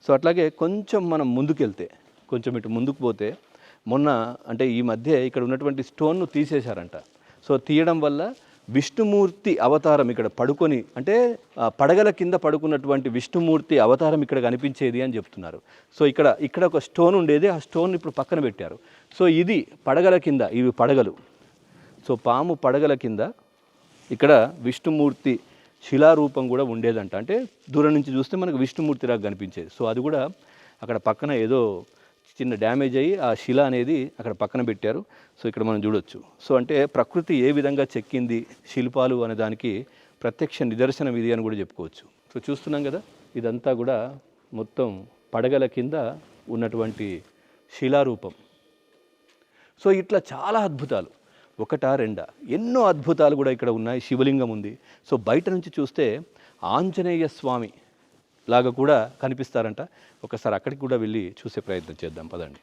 So అట్లాగే కొంచెం మనం ముందుకెళ్తే, కొంచెం ఇటు ముందుకు పోతే మొన్న అంటే ఈ మధ్య ఇక్కడ ఉన్నటువంటి స్టోన్ను తీసేశారంట. సో తీయడం వల్ల విష్ణుమూర్తి అవతారం ఇక్కడ పడుకొని, అంటే పడగల కింద పడుకున్నటువంటి విష్ణుమూర్తి అవతారం ఇక్కడ కనిపించేది అని చెప్తున్నారు. సో ఇక్కడ ఒక స్టోన్ ఉండేది, ఆ స్టోన్ ఇప్పుడు పక్కన పెట్టారు. సో ఇది పడగల కింద, ఇవి పడగలు. సో పాము పడగల కింద ఇక్కడ విష్ణుమూర్తి శిలారూపం కూడా ఉండేదంట. అంటే దూరం నుంచి చూస్తే మనకు విష్ణుమూర్తిలాగా కనిపించేది. సో అది కూడా అక్కడ పక్కన ఏదో చిన్న డ్యామేజ్ అయ్యి ఆ శిల అనేది అక్కడ పక్కన పెట్టారు. సో ఇక్కడ మనం చూడొచ్చు. సో అంటే ప్రకృతి ఏ విధంగా చెక్కింది శిల్పాలు అనే దానికి ప్రత్యక్ష నిదర్శనం ఇది అని కూడా చెప్పుకోవచ్చు. సో చూస్తున్నాం కదా, ఇదంతా కూడా మొత్తం పడగల కింద ఉన్నటువంటి శిలారూపం. సో ఇట్లా చాలా అద్భుతాలు, ఒకటా రెండా, ఎన్నో అద్భుతాలు కూడా ఇక్కడ ఉన్నాయి. శివలింగం ఉంది. సో బయట నుంచి చూస్తే ఆంజనేయ స్వామి లాగా కూడా కనిపిస్తారంట. ఒకసారి అక్కడికి కూడా వెళ్ళి చూసే ప్రయత్నం చేద్దాం, పదండి.